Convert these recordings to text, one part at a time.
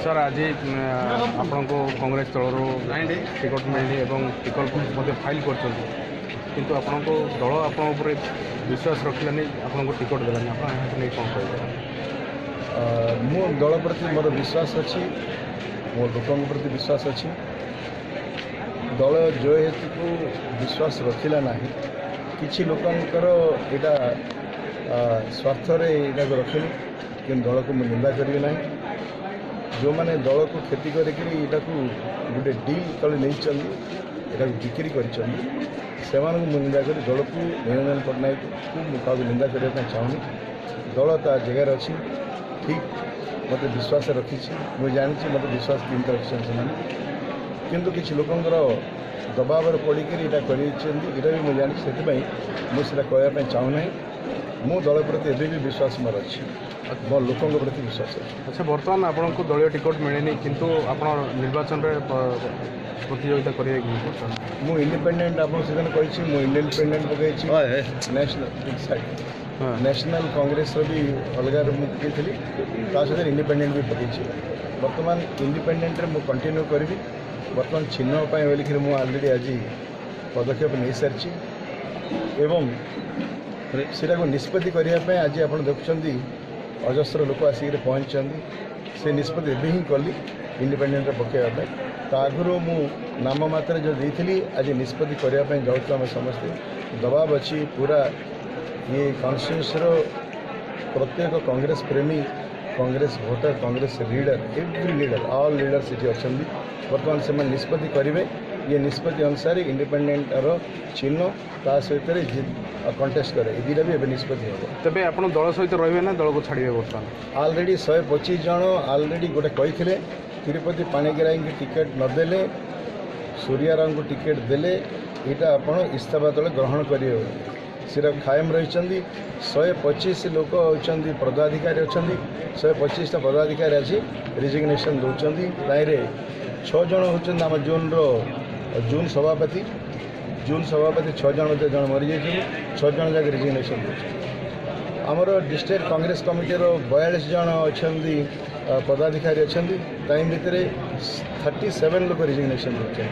Sir आज आपण को कांग्रेस दल टिकट मिलनी टिकट फाइल किंतु आपण को दल आप विश्वास रखलानी आपन को टिकट देलानी नहीं कौन कह मो दल प्रति मोर विश्वास अच्छी मो लोकों प्रति विश्वास अच्छी दल जो हेतु को विश्वास रखिला ना किसी लोकंकर यहाँ स्वार्थ यहाँ रखिनी कि दल को मुझे निंदा करी ना जो मैंने दल को क्षति करके गोटे डील तले नहीं यहाँ बिक्री कर निंदा कर दल को निरंजन पट्टनायक को मुझे निंदा करने चाहूनी दल ता जगार अच्छी ठीक मत विश्वास रखी मुझे जानी मत विश्वास केमती रखी किंतु किसी लोकंर दबाव पड़कर यहाँ कर मुझे जानी से मुझे कहवाई चाहूना मो दल प्रति एवं भी विश्वास मोर अच्छी मो लोकों प्रति विश्वास अच्छे। अच्छा बर्तमान आपन को दलीय टिकट मिलेनी किंतु आप निर्वाचन में प्रतियोगिता करेंगे मु इंडिपेंडेंट आप कही इंडिपेंडेंट पकई नेशनल कांग्रेस भी अलग मुझे सहित इंडिपेंडेंट भी पकई बर्तमान इंडिपेंडेंट रे मु कंटिन्यू करी बर्तमान चिन्ह बोलिक मुझे ऑलरेडी आज पदक्षेप नहीं सारी एवं सेटा को निष्पत्ति करने आज आप देखुं अजस्र लोक आसिक पहुँचती से निष्पत्ति एवं ही कली इंडिपेंडेंट पकड़ापी आगु मु नाम मात्र जो देती आज निष्पत्ति करने जाऊँ समस्ते दबाव अच्छी पूरा ये कॉन्स्टिट्यूएंसी प्रत्येक कांग्रेस प्रेमी Congress voter Congress leader every leader all leaders ये अच्छा बर्तमान से निष्पत्ति करेंगे ये निष्पत्ति अनुसार इंडिपेंडेंटर चिन्ह ता सहित कंटेस्ट करे ये भी एवं निष्पत्ति हम तेज आप दल सहित रही ना दल को छाड़े बर्तमान ऑलरेडी 125 जन ऑलरेडी गोटे कही तिरुपति पाणिग्राही की टिकेट नदेले सूर्याराम को टिकेट देले यहाँ आप इस्तीफा तले ग्रहण करेंगे सिर्फ कायम रही 125 लोक होती पदाधिकारी अच्छा 125टा पदाधिकारी आज रिजिग्नेशन दौरान 6 जन होती आम जून सभापति 6 जन जन मरी जाइए 6 जन जाक रिजिग्नेशन आमर डिस्ट्रिक्ट कांग्रेस कमिटी 42 जन अच्छा पदाधिकारी अच्छा टाइम भितर 37 लोक रिजिग्नेशन दौरान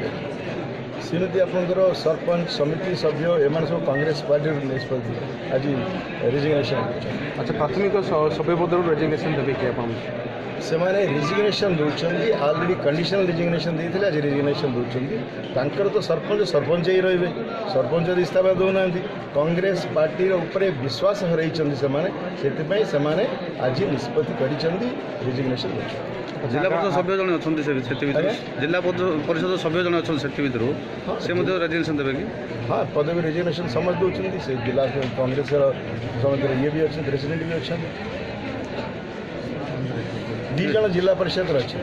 सेमती आपंकर सरपंच समिति सभ्य एम सब कांग्रेस पार्टी निष्पत्ति आज रिजिग्नेशन। अच्छा प्राथमिक सभ्य पद रेजिग्नेशन देवे कि से रिजिग्नेशन दौरान ऑलरेडी कंडीशनल रिजिग्नेशन देते आज रिजिग्नेशन दौरान तो सरपंच ही रे सरपंच इस्तीफा दौना कांग्रेस पार्टी उपरे विश्वास हर से आज निष्पत्ति कर रिजिग्नेशन जिला परिषद सभ्य जन अच्छा जिला परिषद सभ्य जन अच्छा से रेजिग्नेशन देवे कि हाँ पदवी रेजिग्नेशन समझ दौरान से जिला कांग्रेस समिति ये भी अच्छा प्रेसिडेंट भी अच्छा 2 जन जिला परिषद अच्छे।